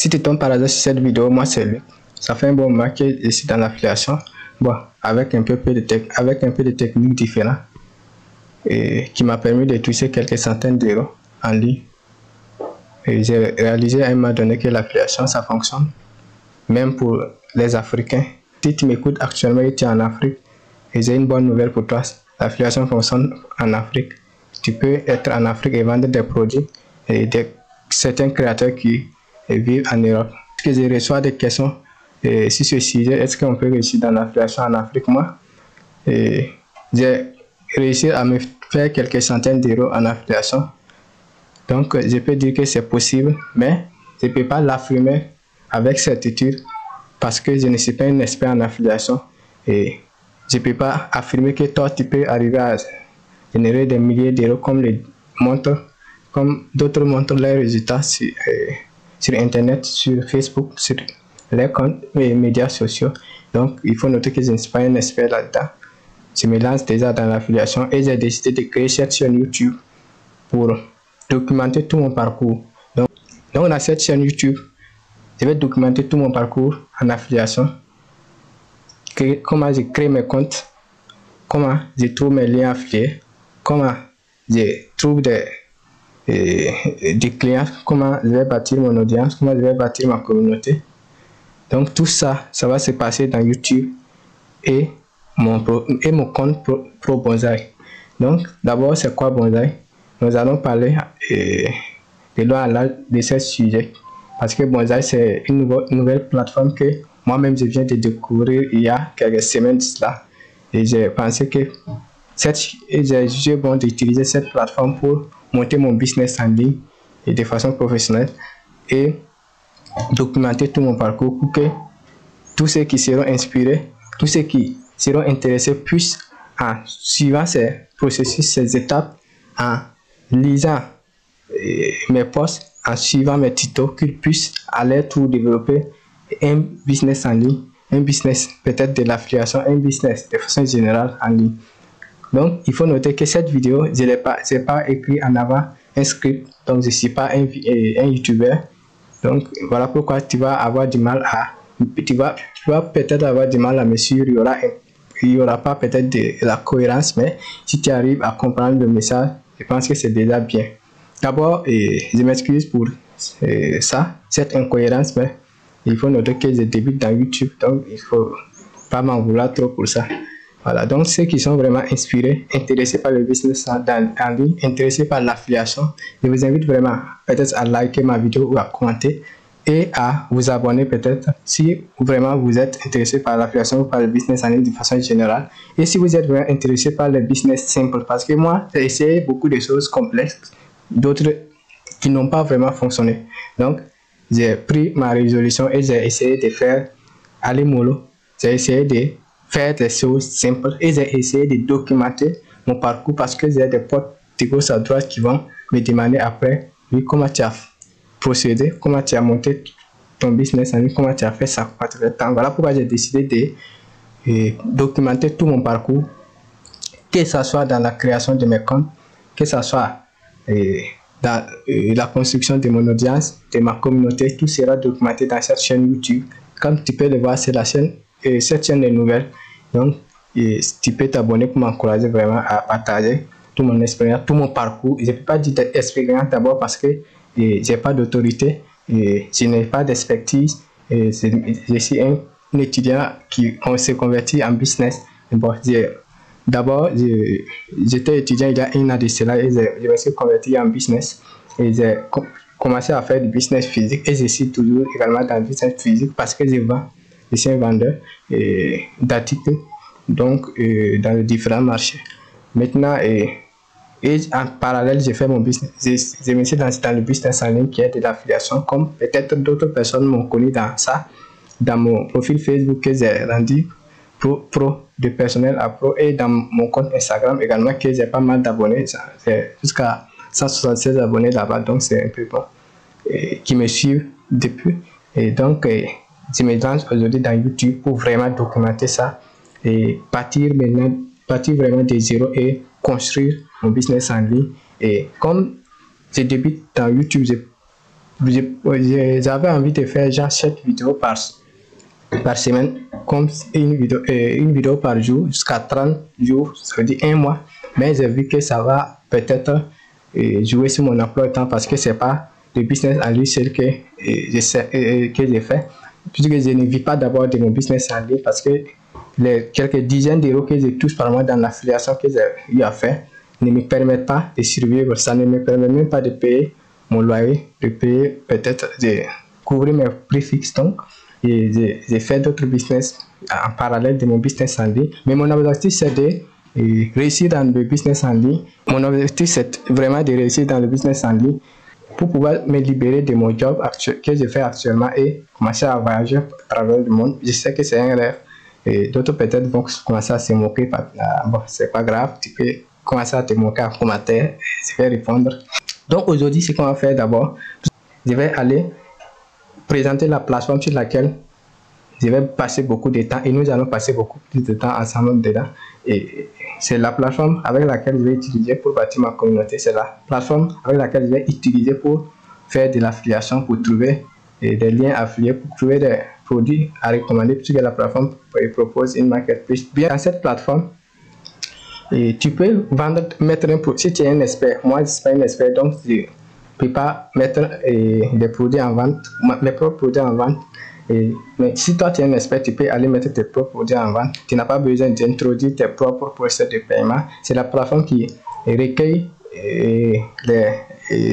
Si tu tombes par hasard sur cette vidéo, moi c'est lui. Ça fait un bon moment que je suis dans l'affiliation. Bon, avec un peu de techniques différentes et qui m'a permis de toucher quelques centaines d'euros en ligne. Et j'ai réalisé à un moment donné que l'affiliation ça fonctionne même pour les Africains. Si tu m'écoutes actuellement et tu es en Afrique, et j'ai une bonne nouvelle pour toi, l'affiliation fonctionne en Afrique. Tu peux être en Afrique et vendre des produits et certains créateurs qui vivent en Europe. Parce que je reçois des questions sur ce sujet, est-ce qu'on peut réussir dans l'affiliation en Afrique? Moi, j'ai réussi à me faire quelques centaines d'euros en affiliation. Donc, je peux dire que c'est possible, mais je ne peux pas l'affirmer avec certitude parce que je ne suis pas un expert en affiliation et je ne peux pas affirmer que toi, tu peux arriver à générer des milliers d'euros comme d'autres montrent leurs résultats sur Internet, sur Facebook, sur les comptes et médias sociaux. Donc, il faut noter que je ne suis pas un expert là-dedans. Je me lance déjà dans l'affiliation et j'ai décidé de créer cette chaîne YouTube pour documenter tout mon parcours. Donc dans cette chaîne YouTube, je vais documenter tout mon parcours en affiliation, comment je crée mes comptes, comment je trouve mes liens affiliés, comment je trouve des clients, comment je vais bâtir mon audience, comment je vais bâtir ma communauté. Donc tout ça, ça va se passer dans YouTube et mon compte Pro Bonsaï. Donc d'abord, c'est quoi Bonsaï? Nous allons parler de loin en large de ce sujet parce que Bonsaï c'est une nouvelle plateforme que moi-même je viens de découvrir il y a quelques semaines de cela et j'ai pensé que j'ai jugé bon d'utiliser cette plateforme pour monter mon business en ligne et de façon professionnelle et documenter tout mon parcours pour que tous ceux qui seront inspirés, tous ceux qui seront intéressés puissent, en suivant ces processus, ces étapes, en lisant mes posts, en suivant mes tutos, qu'ils puissent aller tout développer un business en ligne, un business peut-être de l'affiliation, un business de façon générale en ligne. Donc, il faut noter que cette vidéo, je n'ai pas écrit en avant un script, donc je ne suis pas un YouTuber. Donc, voilà pourquoi tu vas avoir du mal tu vas peut-être avoir du mal à me suivre. Il y aura pas peut-être de la cohérence, mais si tu arrives à comprendre le message, je pense que c'est déjà bien. D'abord, je m'excuse pour cette incohérence, mais il faut noter que je débute dans YouTube, donc il faut pas m'en vouloir trop pour ça. Voilà, donc ceux qui sont vraiment inspirés, intéressés par le business en ligne, intéressés par l'affiliation, je vous invite vraiment peut-être à liker ma vidéo ou à commenter et à vous abonner peut-être si vraiment vous êtes intéressé par l'affiliation ou par le business en ligne de façon générale. Et si vous êtes vraiment intéressé par le business simple, parce que moi, j'ai essayé beaucoup de choses complexes, d'autres qui n'ont pas vraiment fonctionné. Donc, j'ai pris ma résolution et j'ai essayé de faire aller mollo. J'ai essayé de faire des choses simples et j'ai essayé de documenter mon parcours parce que j'ai des potes de gauche à droite qui vont me demander après, oui, comment tu as procédé, comment tu as monté ton business en ligne, comment tu as fait ça. Voilà pourquoi j'ai décidé de documenter tout mon parcours, que ce soit dans la création de mes comptes, que ce soit dans la construction de mon audience, de ma communauté. Tout sera documenté dans cette chaîne YouTube. Comme tu peux le voir, c'est la chaîne, cette chaîne est nouvelle. Donc, tu peux t'abonner pour m'encourager vraiment à partager toute mon expérience, tout mon parcours. Je ne peux pas dire expérience d'abord parce que je n'ai pas d'autorité, je n'ai pas d'expertise. Je suis un étudiant qui s'est converti en business. Bon, d'abord, j'étais étudiant il y a un an de cela et je me suis converti en business. Et j'ai commencé à faire du business physique et je suis toujours également dans le business physique parce que je suis un vendeur d'articles donc dans les différents marchés. Maintenant, et en parallèle, j'ai fait mon business. Je me suis lancé dans le business en ligne qui est de l'affiliation, comme peut-être d'autres personnes m'ont connu dans ça, dans mon profil Facebook que j'ai rendu pro de personnel à pro et dans mon compte Instagram également que j'ai pas mal d'abonnés. C'est jusqu'à 176 abonnés là-bas, donc c'est un peu bon. Qui me suivent depuis. Et donc, je me lance aujourd'hui dans YouTube pour vraiment documenter ça et partir vraiment de zéro et construire mon business en ligne. Et comme je débute dans YouTube, j'avais envie de faire genre 7 vidéos par semaine, comme une vidéo par jour jusqu'à 30 jours, ça veut dire un mois. Mais j'ai vu que ça va peut-être jouer sur mon emploi de temps parce que c'est pas le business en lui seul que j'ai fait. Puisque je ne vis pas d'abord de mon business en ligne parce que les quelques dizaines d'euros que je touche par mois dans l'affiliation que j'ai eu à faire ne me permettent pas de survivre. Ça ne me permet même pas de payer mon loyer, de payer peut-être de couvrir mes prix fixes. Donc, j'ai fait d'autres business en parallèle de mon business en ligne. Mais mon objectif, c'est de réussir dans le business en ligne. Mon objectif, c'est vraiment de réussir dans le business en ligne pour pouvoir me libérer de mon job actuel, que je fais actuellement et commencer à voyager à travers le monde. Je sais que c'est un rêve et d'autres peut-être vont commencer à se moquer. Bon, c'est pas grave, tu peux commencer à te moquer en commentaire, je vais répondre. Donc aujourd'hui, ce qu'on va faire d'abord, je vais aller présenter la plateforme sur laquelle je vais passer beaucoup de temps et nous allons passer beaucoup plus de temps ensemble dedans. Et c'est la plateforme avec laquelle je vais utiliser pour bâtir ma communauté. C'est la plateforme avec laquelle je vais utiliser pour faire de l'affiliation, pour trouver des liens affiliés, pour trouver des produits à recommander, puisque la plateforme propose une marketplace. Bien, dans cette plateforme, et tu peux vendre, mettre un produit. Si tu es un expert, moi je ne suis pas un expert, donc je ne peux pas mettre des produits en vente, mes propres produits en vente. Mais si toi tu es un expert, tu peux aller mettre tes propres produits en vente. Tu n'as pas besoin d'introduire tes propres procès de paiement. C'est la plateforme qui recueille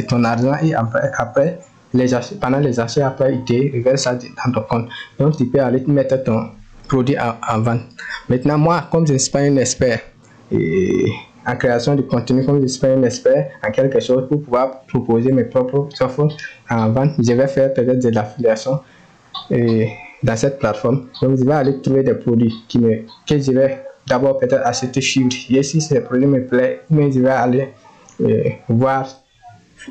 ton argent et après pendant les achats, après il te reverse ça dans ton compte. Donc tu peux aller mettre ton produit en vente. Maintenant, moi, comme je ne suis pas un expert en création de contenu, comme je ne suis pas un expert en quelque chose pour pouvoir proposer mes propres offres en vente, je vais faire peut-être de l'affiliation dans cette plateforme. Donc je vais aller trouver des produits que je vais d'abord peut-être acheter suivre. Et si ces produits me plaisent, mais je vais aller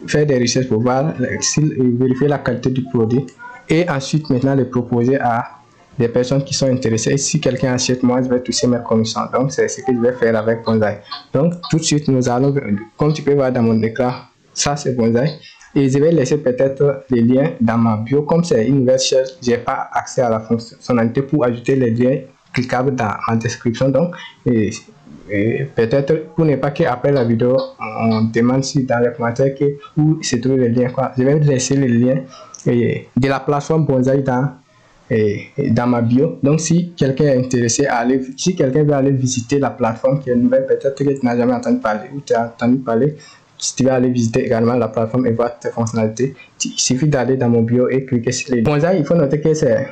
faire des recherches pour voir vérifier la qualité du produit et ensuite maintenant le proposer à des personnes qui sont intéressées. Et si quelqu'un achète, moi je vais toucher mes commissions. Donc c'est ce que je vais faire avec Bonsai. Donc tout de suite nous allons, comme tu peux voir dans mon écran, ça c'est Bonsai. Et je vais laisser peut-être les liens dans ma bio. Comme c'est une version, je n'ai pas accès à la fonctionnalité pour ajouter les liens cliquables dans ma description. Donc, peut-être pour ne pas qu'après la vidéo, on demande si dans les commentaires où se trouvent les liens. Je vais laisser les liens de la plateforme Bonsai dans ma bio. Donc, si quelqu'un est intéressé à aller, si quelqu'un veut aller visiter la plateforme qui est nouvelle, peut-être que tu n'as jamais entendu parler ou tu as entendu parler, si tu veux aller visiter également la plateforme et voir tes fonctionnalités, il suffit d'aller dans mon bio et cliquer sur les liens. Bonsai, il faut noter que c'est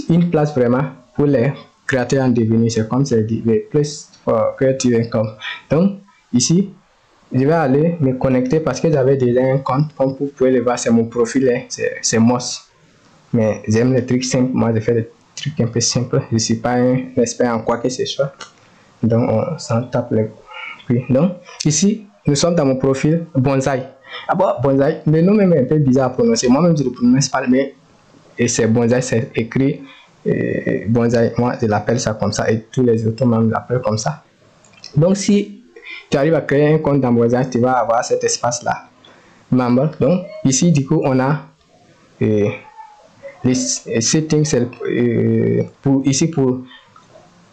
une place vraiment pour les créateurs en devenir. C'est comme c'est dit, les place for creative income. Donc, ici, je vais aller me connecter parce que j'avais déjà un compte. Comme vous pouvez le voir, c'est mon profil, c'est Moss. Mais j'aime les trucs simples. Moi, je fais des trucs un peu simples. Je ne suis pas un expert en quoi que ce soit. Donc, on s'en tape les prix. Donc, ici, nous sommes dans mon profil Bonsai. Ah bon, Bonsai, le nom est un peu bizarre à prononcer. Moi-même, je ne le prononce pas, mais c'est Bonsai, c'est écrit Bonsai. Moi, je l'appelle ça comme ça et tous les autres membres l'appellent comme ça. Donc, si tu arrives à créer un compte dans Bonsai, tu vas avoir cet espace-là. Membre. Donc, ici, du coup, on a les settings pour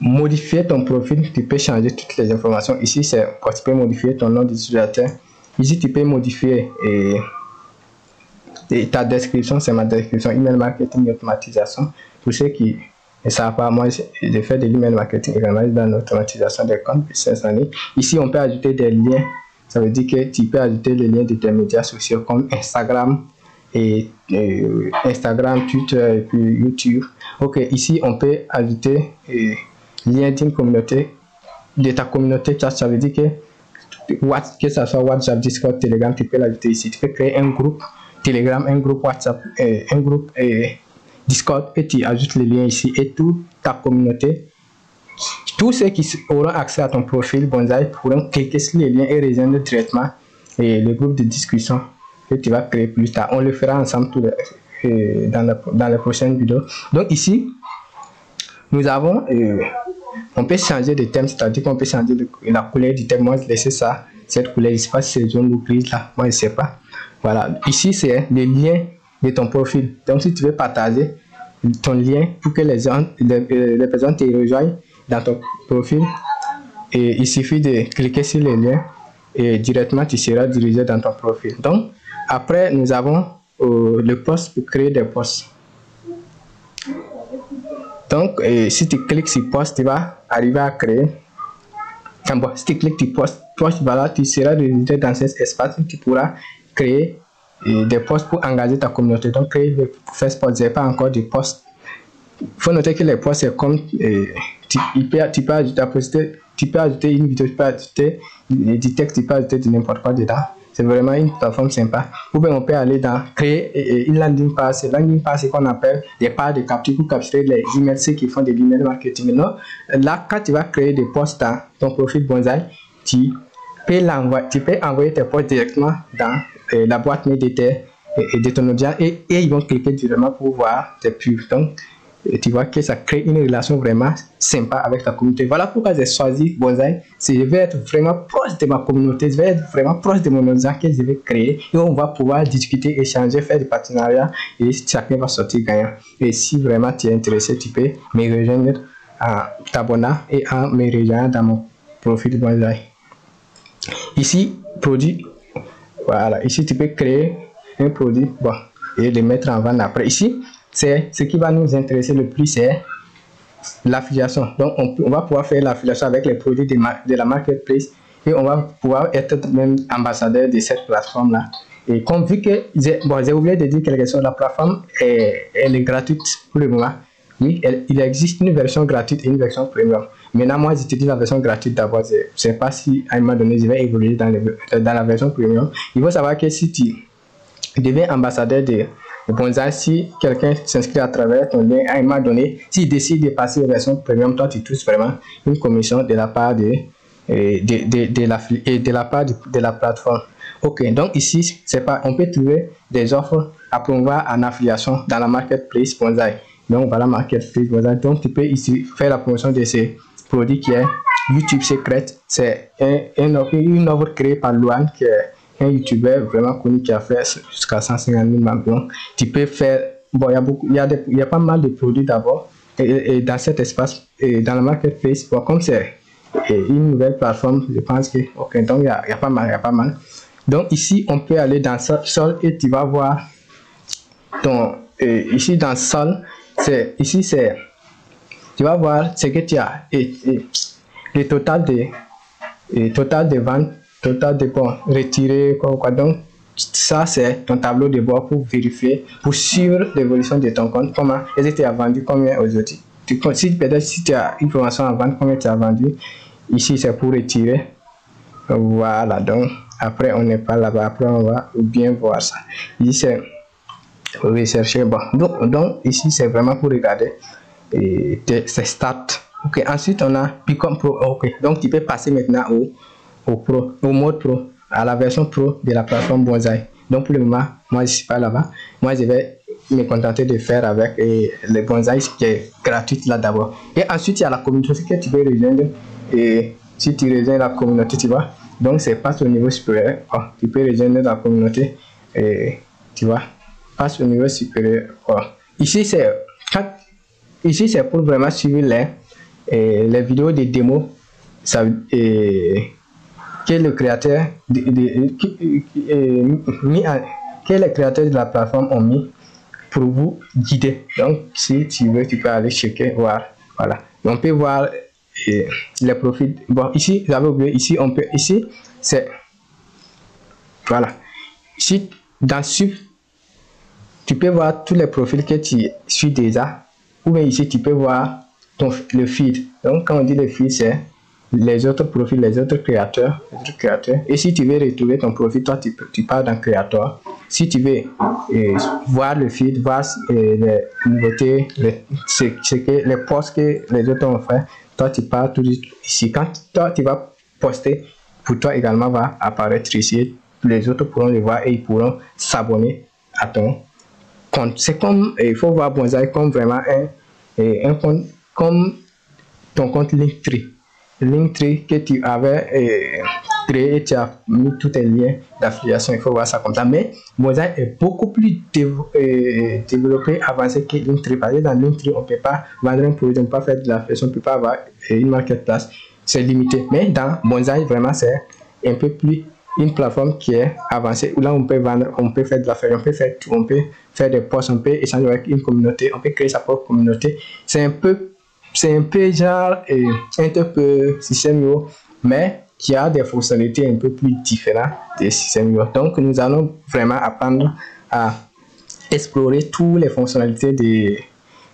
modifier ton profil. Tu peux changer toutes les informations. Ici, c'est quand tu peux modifier ton nom d'utilisateur. Ici, tu peux modifier ta description. C'est ma description. Email marketing et automatisation. Pour ceux qui ne savent pas, moi, j'ai fait de l'email marketing également dans l'automatisation des comptes business en ligne. Ici, on peut ajouter des liens. Ça veut dire que tu peux ajouter les liens de tes médias sociaux comme Instagram, Instagram, Twitter et puis YouTube. Ok, ici on peut ajouter lien d'une communauté, de ta communauté. Ça veut dire que ça soit WhatsApp, Discord, Telegram, tu peux l'ajouter ici. Tu peux créer un groupe Telegram, un groupe WhatsApp, un groupe Discord et tu ajoutes les liens ici et toute ta communauté. Tous ceux qui auront accès à ton profil Bonsai pourront cliquer sur les liens et rejoindre directement le groupe de discussion que tu vas créer plus tard. On le fera ensemble dans les prochaines vidéos. Donc ici, nous avons, on peut changer de thème, c'est-à-dire qu'on peut changer la couleur du thème. Moi, je laisse ça, cette couleur, je ne sais pas si c'est jaune ou grise là, moi je ne sais pas. Voilà, ici c'est le lien de ton profil. Donc si tu veux partager ton lien pour que les personnes te rejoignent dans ton profil, et il suffit de cliquer sur le lien et directement tu seras dirigé dans ton profil. Donc après nous avons le post pour créer des posts. Donc si tu cliques sur post, tu vas arriver à créer. Bon, si tu cliques sur post, voilà, tu seras dirigé dans cet espace où tu pourras créer des posts pour engager ta communauté. Donc créer des posts, j'ai pas encore de posts. Il faut noter que les posts c'est comme tu peux ajouter une vidéo, tu peux ajouter du texte, tu peux ajouter de n'importe quoi dedans. C'est vraiment une plateforme sympa. Ou bien on peut aller dans créer une landing page. Landing page, c'est qu'on appelle des pages de capture pour capturer les emails, ceux qui font des emails marketing. Non, là, quand tu vas créer des posts dans ton profil Bonsaï, tu peux envoyer tes posts directement dans la boîte mail de ton audience et ils vont cliquer directement pour voir tes pubs. Donc, tu vois que ça crée une relation vraiment sympa avec ta communauté. Voilà pourquoi j'ai choisi Bonsaï. Je vais être vraiment proche de ma communauté, je vais être vraiment proche de mon audience que je vais créer et on va pouvoir discuter, échanger, faire des partenariats et chacun va sortir gagnant. Et si vraiment tu es intéressé, tu peux me rejoindre en t'abonnant et en me rejoignant dans mon profil Bonsaï. Ici, produit, voilà, ici tu peux créer un produit bon, et le mettre en vente après. Ici, c'est ce qui va nous intéresser le plus, c'est l'affiliation. Donc on va pouvoir faire l'affiliation avec les produits de la marketplace et on va pouvoir être même ambassadeur de cette plateforme là. Et comme vu que j'ai oublié de dire quelque chose, la plateforme elle est gratuite pour le moment. Oui, il existe une version gratuite et une version premium. Maintenant moi j'utilise la version gratuite d'abord. Je ne sais pas si à un moment donné je vais évoluer dans la version premium. Il faut savoir que si tu deviens ambassadeur de Bonsaï, si quelqu'un s'inscrit à travers ton lien à un moment donné, s'il décide de passer aux versions premium, toi tu touches vraiment une commission de la part de la plateforme. Ok, donc ici c'est pas, on peut trouver des offres à promouvoir en affiliation dans la marketplace Bonsaï. Donc voilà, marketplace Bonsaï. Donc tu peux ici faire la promotion de ces produits qui est YouTube Secret. C'est une offre créée par Luan qui est un YouTuber vraiment connu qui a fait jusqu'à 150 000 membres. Donc, tu peux faire, bon, il y a pas mal de produits d'abord et dans cet espace, et dans la marketplace, bon, comme c'est une nouvelle plateforme, je pense que, ok, donc il y a pas mal. Donc ici, on peut aller dans Sol et tu vas voir ton, ici dans Sol, tu vas voir ce que tu as et le total de ventes, total de bons retirés, quoi. Donc ça c'est ton tableau de bord pour vérifier, pour suivre l'évolution de ton compte, comment est-ce que tu as vendu, combien aujourd'hui. Si tu as une promotion à vendre, combien tu as vendu. Ici c'est pour retirer. Voilà, donc après on n'est pas là-bas, après on va bien voir ça. Ici c'est rechercher, bon, donc ici c'est vraiment pour regarder c'est stats. Ok, ensuite on a Become Pro. Ok, donc tu peux passer maintenant au mode pro, à la version pro de la plateforme Bonsaï. Donc pour le moment, moi je suis pas là-bas. Moi je vais me contenter de faire avec le Bonsaï qui est gratuit là d'abord. Et ensuite il y a la communauté que tu peux rejoindre. Et si tu rejoins la communauté, tu vois, donc c'est passe au niveau supérieur. Oh, tu peux rejoindre la communauté et tu vois, passe au niveau supérieur. Oh. Ici c'est pour vraiment suivre les vidéos de démos. Ça, que le créateur que les créateurs de la plateforme ont mis pour vous guider. Donc si tu veux, tu peux aller checker, voir. Voilà, on peut voir les profils. Bon, ici j'avais oublié, ici on peut, ici c'est, voilà, ici dans Sub tu peux voir tous les profils que tu suis déjà, ou bien ici tu peux voir le feed. Donc quand on dit le feed, c'est les autres profils, les autres créateurs. Et si tu veux retrouver ton profil, toi tu pars dans créateur. Si tu veux voir le feed, voir les nouveautés, les posts que les autres ont fait, toi tu pars tout ici. Quand toi tu vas poster, pour toi également va apparaître ici. Les autres pourront le voir et ils pourront s'abonner à ton compte. C'est comme, il faut voir Bonsaï comme vraiment un compte, comme ton compte Linktree. Linktree que tu avais créé et tu as mis tous tes liens d'affiliation. Il faut voir ça comme ça. Mais Bonsai est beaucoup plus développé, avancé que Linktree. Parce que dans Linktree, on ne peut pas vendre un produit, on ne peut pas faire de l'affiliation, on ne peut pas avoir une marketplace. C'est limité. Mais dans Bonsai, vraiment, c'est un peu plus une plateforme qui est avancée où là on peut vendre, on peut faire de l'affaire, on peut faire tout, on peut faire des posts, on peut échanger avec une communauté, on peut créer sa propre communauté. C'est un peu genre un peu système Yo, mais qui a des fonctionnalités un peu plus différentes des systèmes Yo. Donc nous allons vraiment apprendre à explorer toutes les fonctionnalités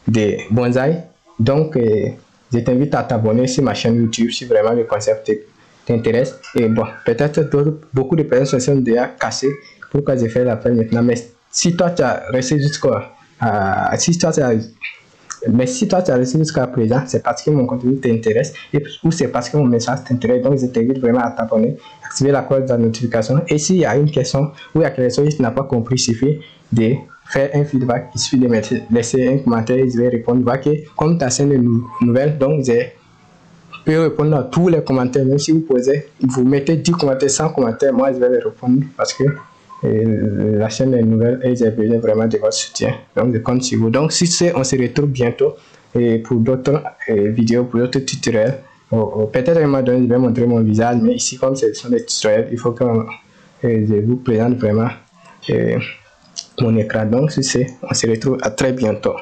des Bonsai. Donc je t'invite à t'abonner sur ma chaîne YouTube si vraiment le concept t'intéresse. Et bon, peut-être beaucoup de personnes se sont déjà cassées pourquoi j'ai fait l'appel maintenant. Mais si toi tu as resté jusqu'à si toi tu as resté jusqu'à présent, c'est parce que mon contenu t'intéresse ou c'est parce que mon message t'intéresse. Donc je t'invite vraiment à t'abonner, activer la cloche de la notification. Et s'il y a une question ou il y a quelque chose que tu n'as pas compris, il suffit de faire un feedback, il suffit de laisser un commentaire et je vais répondre. Voir que comme ta chaîne est nouvelle, donc j'ai peux répondre à tous les commentaires. Même si vous mettez 10 commentaires, 100 commentaires, moi je vais les répondre parce que la chaîne est nouvelle et j'ai besoin vraiment de votre soutien. Donc je compte sur vous. Donc si c'est, on se retrouve bientôt et pour d'autres vidéos, pour d'autres tutoriels. Peut-être à un moment donné je vais montrer mon visage, mais ici comme ce sont des tutoriels, il faut que je vous présente vraiment mon écran. Donc si c'est, on se retrouve à très bientôt.